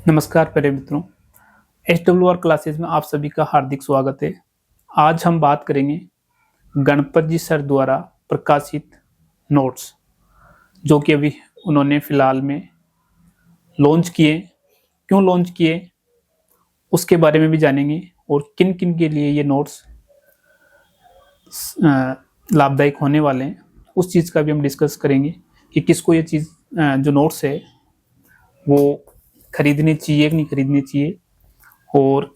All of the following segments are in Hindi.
नमस्कार प्यारे मित्रों। HWR क्लासेस में आप सभी का हार्दिक स्वागत है। आज हम बात करेंगे गणपत जी सर द्वारा प्रकाशित नोट्स, जो कि अभी उन्होंने फिलहाल में लॉन्च किए। क्यों लॉन्च किए उसके बारे में भी जानेंगे और किन किन के लिए ये नोट्स लाभदायक होने वाले हैं उस चीज़ का भी हम डिस्कस करेंगे कि किसको ये चीज़ जो नोट्स है वो खरीदनी चाहिए कि नहीं खरीदनी चाहिए, और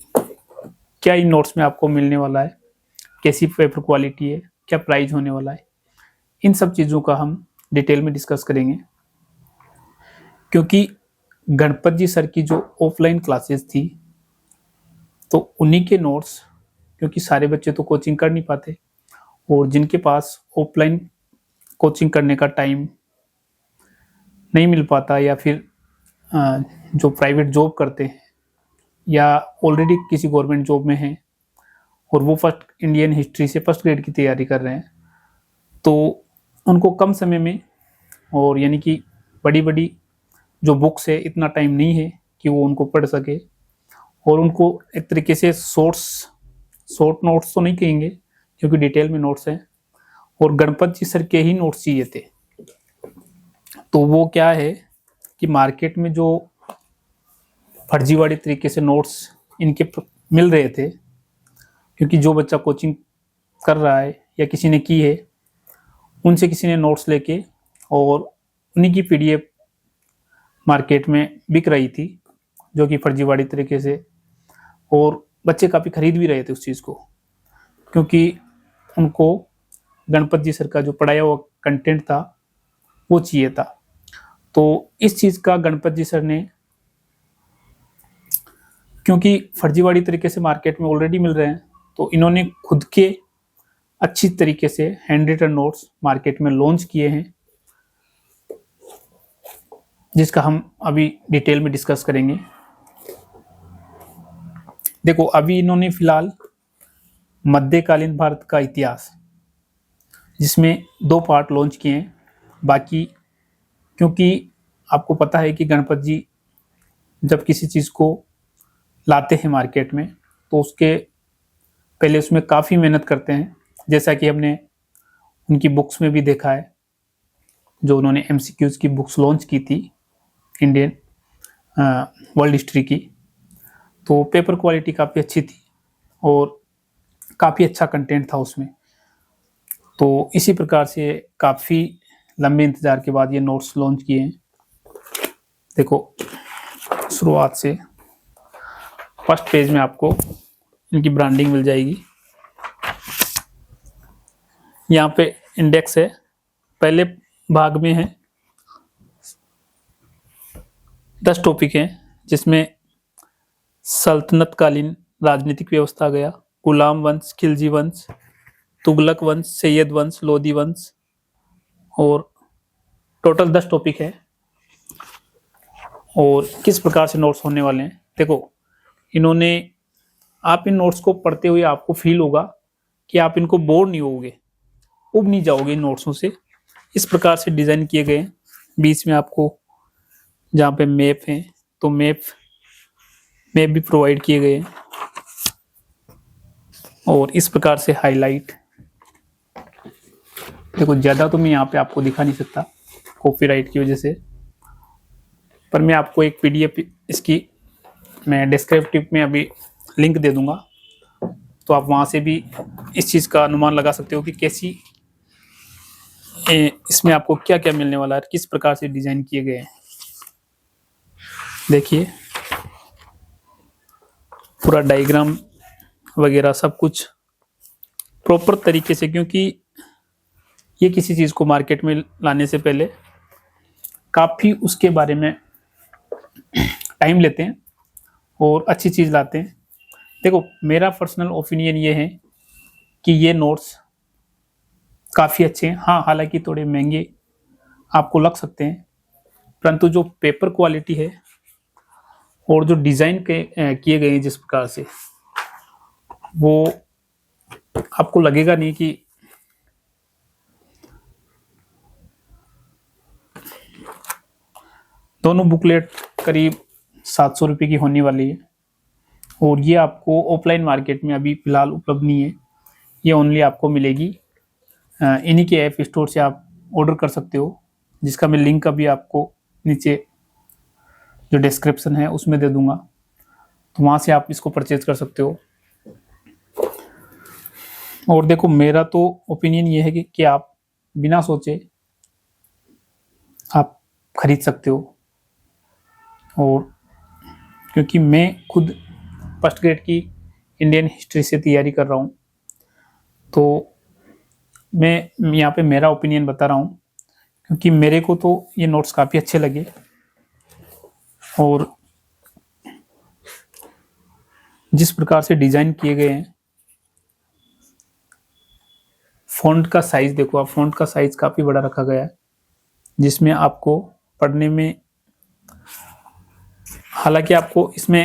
क्या इन नोट्स में आपको मिलने वाला है, कैसी पेपर क्वालिटी है, क्या प्राइस होने वाला है। इन सब चीज़ों का हम डिटेल में डिस्कस करेंगे, क्योंकि गणपत जी सर की जो ऑफलाइन क्लासेस थी तो उन्हीं के नोट्स, क्योंकि सारे बच्चे तो कोचिंग कर नहीं पाते और जिनके पास ऑफलाइन कोचिंग करने का टाइम नहीं मिल पाता या फिर जो प्राइवेट जॉब करते हैं या ऑलरेडी किसी गवर्नमेंट जॉब में हैं और वो फर्स्ट इंडियन हिस्ट्री से फर्स्ट ग्रेड की तैयारी कर रहे हैं, तो उनको कम समय में और यानी कि बड़ी बड़ी जो बुक्स है इतना टाइम नहीं है कि वो उनको पढ़ सके, और उनको एक तरीके से शॉर्ट नोट्स तो नहीं कहेंगे क्योंकि डिटेल में नोट्स हैं, और गणपत जी सर के ही नोट्स चाहिए थे। तो वो क्या है कि मार्केट में जो फर्जीवाड़ी तरीके से नोट्स इनके मिल रहे थे, क्योंकि जो बच्चा कोचिंग कर रहा है या किसी ने की है उनसे किसी ने नोट्स लेके और उन्हीं की PDF मार्केट में बिक रही थी, जो कि फर्जीवाड़ी तरीके से, और बच्चे काफ़ी खरीद भी रहे थे उस चीज़ को, क्योंकि उनको गणपत जी सर का जो पढ़ाया हुआ कंटेंट था वो चाहिए था। तो इस चीज़ का गणपत जी सर ने, क्योंकि फर्जीवाड़ी तरीके से मार्केट में ऑलरेडी मिल रहे हैं, तो इन्होंने खुद के अच्छी तरीके से हैंड रिटन नोट्स मार्केट में लॉन्च किए हैं, जिसका हम अभी डिटेल में डिस्कस करेंगे। देखो, अभी इन्होंने फिलहाल मध्यकालीन भारत का इतिहास, जिसमें 2 पार्ट लॉन्च किए हैं। बाकी क्योंकि आपको पता है कि गणपत जी जब किसी चीज़ को लाते हैं मार्केट में तो उसके पहले उसमें काफ़ी मेहनत करते हैं, जैसा कि हमने उनकी बुक्स में भी देखा है। जो उन्होंने MCQs की बुक्स लॉन्च की थी इंडियन वर्ल्ड हिस्ट्री की, तो पेपर क्वालिटी काफ़ी अच्छी थी और काफ़ी अच्छा कंटेंट था उसमें। तो इसी प्रकार से काफ़ी लंबे इंतज़ार के बाद ये नोट्स लॉन्च किए हैं। देखो, शुरुआत से फर्स्ट पेज में आपको इनकी ब्रांडिंग मिल जाएगी। यहाँ पे इंडेक्स है, पहले भाग में है 10 टॉपिक हैं, जिसमें सल्तनत कालीन राजनीतिक व्यवस्था गया, गुलाम वंश, खिलजी वंश, तुगलक वंश, सैयद वंश, लोधी वंश, और टोटल 10 टॉपिक है। और किस प्रकार से नोट्स होने वाले हैं, देखो इन्होंने, आप इन नोट्स को पढ़ते हुए आपको फील होगा कि आप इनको बोर नहीं होगे, उब नहीं जाओगे इन नोट्सों से। इस प्रकार से डिज़ाइन किए गए हैं। बीच में आपको जहाँ पे मैप हैं तो मैप भी प्रोवाइड किए गए हैं, और इस प्रकार से हाईलाइट। देखो, ज़्यादा तो मैं यहाँ पे आपको दिखा नहीं सकता कॉपीराइट की वजह से, पर मैं आपको एक PDF इसकी मैं डिस्क्रिप्टिव में अभी लिंक दे दूंगा, तो आप वहाँ से भी इस चीज़ का अनुमान लगा सकते हो कि कैसी इसमें आपको क्या क्या मिलने वाला है, किस प्रकार से डिज़ाइन किए गए हैं। देखिए, पूरा डायग्राम वगैरह सब कुछ प्रॉपर तरीके से, क्योंकि ये किसी चीज़ को मार्केट में लाने से पहले काफ़ी उसके बारे में टाइम लेते हैं और अच्छी चीज़ लाते हैं। देखो, मेरा पर्सनल ओपिनियन ये है कि ये नोट्स काफ़ी अच्छे हैं। हाँ, हालांकि थोड़े महंगे आपको लग सकते हैं, परंतु जो पेपर क्वालिटी है और जो डिज़ाइन किए गए हैं जिस प्रकार से, वो आपको लगेगा नहीं कि दोनों बुकलेट करीब ₹700 की होने वाली है और ये आपको ऑफलाइन मार्केट में अभी फ़िलहाल उपलब्ध नहीं है। ये ओनली आपको मिलेगी इन्हीं के ऐप स्टोर से आप ऑर्डर कर सकते हो, जिसका मैं लिंक अभी आपको नीचे जो डिस्क्रिप्शन है उसमें दे दूंगा, तो वहाँ से आप इसको परचेज कर सकते हो। और देखो, मेरा तो ओपिनियन ये है कि आप बिना सोचे आप खरीद सकते हो। और क्योंकि मैं खुद फर्स्ट ग्रेड की इंडियन हिस्ट्री से तैयारी कर रहा हूँ, तो मैं यहाँ पे मेरा ओपिनियन बता रहा हूँ, क्योंकि मेरे को तो ये नोट्स काफ़ी अच्छे लगे। और जिस प्रकार से डिज़ाइन किए गए हैं, फ़ॉन्ट का साइज़ देखो आप, फ़ॉन्ट का साइज़ काफ़ी बड़ा रखा गया है, जिसमें आपको पढ़ने में, हालांकि आपको इसमें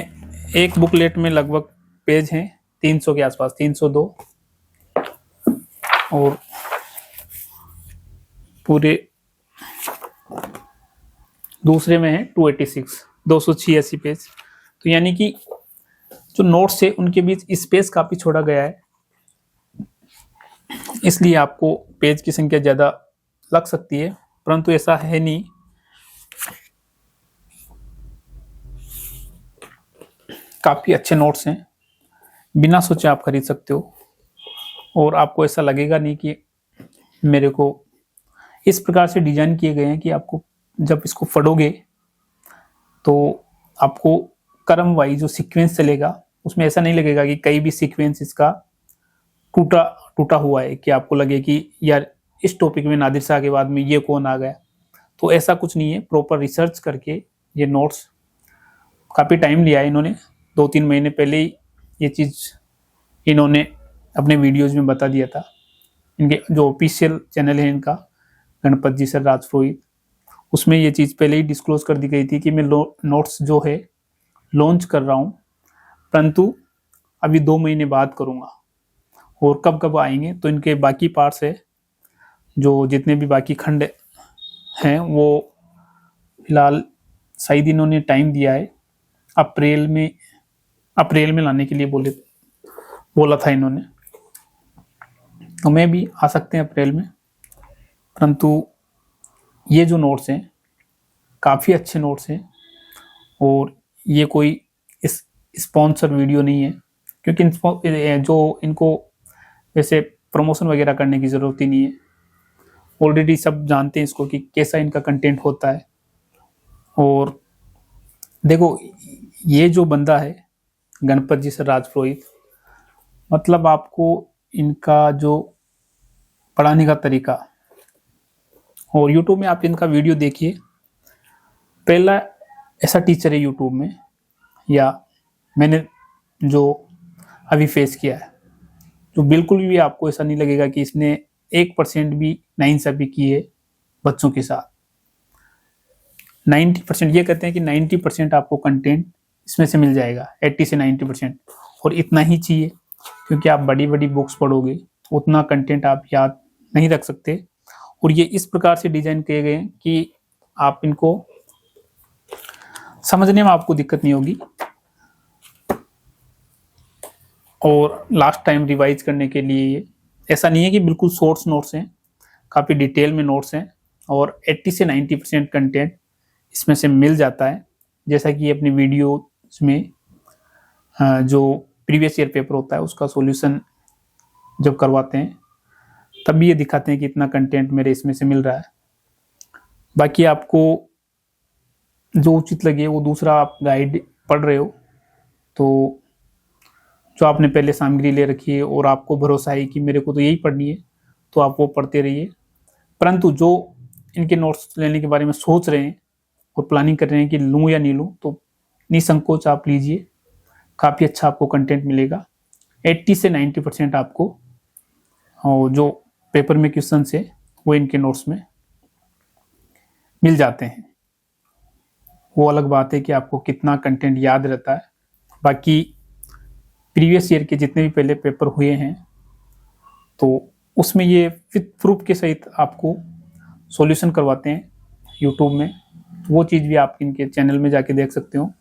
एक बुकलेट में लगभग पेज हैं 300 के आसपास, 302, और पूरे दूसरे में है 286, 286 पेज। तो यानी कि जो नोट्स है उनके बीच स्पेस काफ़ी छोड़ा गया है, इसलिए आपको पेज की संख्या ज़्यादा लग सकती है, परंतु ऐसा है नहीं। काफ़ी अच्छे नोट्स हैं, बिना सोचे आप खरीद सकते हो। और आपको ऐसा लगेगा नहीं कि मेरे को इस प्रकार से डिजाइन किए गए हैं कि आपको जब इसको पढ़ोगे तो आपको क्रम वाइज जो सीक्वेंस चलेगा उसमें ऐसा नहीं लगेगा कि कहीं भी सीक्वेंस इसका टूटा टूटा हुआ है, कि आपको लगे कि यार इस टॉपिक में नादिर शाह के बाद में ये कौन आ गया। तो ऐसा कुछ नहीं है, प्रॉपर रिसर्च करके ये नोट्स, काफ़ी टाइम लिया है इन्होंने, 2-3 महीने पहले ही ये चीज़ इन्होंने अपने वीडियोज़ में बता दिया था। इनके जो ऑफिशियल चैनल है इनका, गणपत जी सर राजपुरोहित, उसमें ये चीज़ पहले ही डिस्क्लोज कर दी गई थी कि मैं नोट्स जो है लॉन्च कर रहा हूँ, परंतु अभी 2 महीने बाद करूँगा। और कब कब आएंगे, तो इनके बाकी पार्ट्स है, जो जितने भी बाकी खंड हैं वो फिलहाल शायद इन्होंने टाइम दिया है अप्रैल में लाने के लिए बोला था इन्होंने। तो मैं भी आ सकते हैं अप्रैल में, परंतु ये जो नोट्स हैं काफ़ी अच्छे नोट्स हैं, और ये कोई इस स्पॉन्सर वीडियो नहीं है, क्योंकि जो इनको वैसे प्रमोशन वगैरह करने की ज़रूरत ही नहीं है, ऑलरेडी सब जानते हैं इसको कि कैसा इनका कंटेंट होता है। और देखो, ये जो बंदा है गणपत जी सर राजपुरोहित, मतलब आपको इनका जो पढ़ाने का तरीका, और यूट्यूब में आप इनका वीडियो देखिए, पहला ऐसा टीचर है यूट्यूब में, या मैंने जो अभी फेस किया है, जो बिल्कुल भी आपको ऐसा नहीं लगेगा कि इसने 1% भी नाइंसाफ़ी की है बच्चों के साथ। 90%, ये कहते हैं कि 90% आपको कंटेंट इसमें से मिल जाएगा, 80 से 90%, और इतना ही चाहिए, क्योंकि आप बड़ी बड़ी बुक्स पढ़ोगे उतना कंटेंट आप याद नहीं रख सकते। और ये इस प्रकार से डिजाइन किए गए हैं कि आप इनको समझने में आपको दिक्कत नहीं होगी, और लास्ट टाइम रिवाइज करने के लिए ऐसा नहीं है कि बिल्कुल शॉर्ट्स नोट्स हैं, काफ़ी डिटेल में नोट्स हैं, और 80 से 90% कंटेंट इसमें से मिल जाता है। जैसा कि अपनी वीडियो में जो प्रीवियस ईयर पेपर होता है उसका सॉल्यूशन जब करवाते हैं तब भी ये दिखाते हैं कि इतना कंटेंट मेरे इसमें से मिल रहा है। बाकी आपको जो उचित लगे वो दूसरा आप गाइड पढ़ रहे हो तो जो आपने पहले सामग्री ले रखी है और आपको भरोसा है कि मेरे को तो यही पढ़नी है, तो आप वो पढ़ते रहिए। परंतु जो इनके नोट्स लेने के बारे में सोच रहे हैं और प्लानिंग कर रहे हैं कि लूँ या नहीं लूँ, तो निसंकोच आप लीजिए, काफ़ी अच्छा आपको कंटेंट मिलेगा। 80 से 90% आपको और जो पेपर में क्वेश्चन है वो इनके नोट्स में मिल जाते हैं। वो अलग बात है कि आपको कितना कंटेंट याद रहता है। बाकी प्रीवियस ईयर के जितने भी पहले पेपर हुए हैं तो उसमें ये विथ प्रूफ के सहित आपको सॉल्यूशन करवाते हैं यूट्यूब में, वो चीज़ भी आप इनके चैनल में जाके देख सकते हो।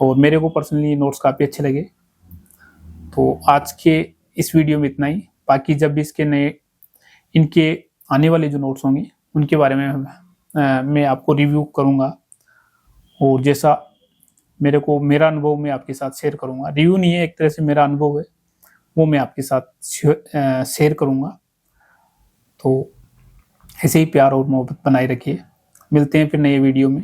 और मेरे को पर्सनली नोट्स काफ़ी अच्छे लगे। तो आज के इस वीडियो में इतना ही। बाकी जब भी इसके नए इनके आने वाले जो नोट्स होंगे उनके बारे में मैं आपको रिव्यू करूँगा, और जैसा मेरा अनुभव मैं आपके साथ शेयर करूँगा। रिव्यू नहीं है, एक तरह से मेरा अनुभव है, वो मैं आपके साथ शेयर करूँगा। तो ऐसे ही प्यार और मोहब्बत बनाए रखिए। मिलते हैं फिर नए वीडियो में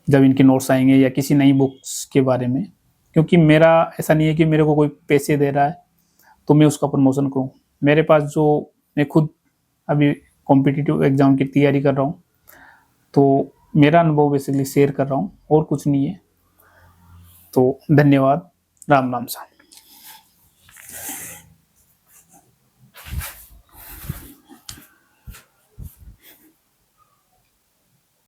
जब इनके नोट्स आएंगे या किसी नई बुक्स के बारे में। क्योंकि मेरा ऐसा नहीं है कि मेरे को कोई पैसे दे रहा है तो मैं उसका प्रमोशन करूँ। मेरे पास जो मैं खुद अभी कॉम्पिटिटिव एग्ज़ाम की तैयारी कर रहा हूँ, तो मेरा अनुभव बेसिकली शेयर कर रहा हूँ और कुछ नहीं है। तो धन्यवाद। राम राम सा।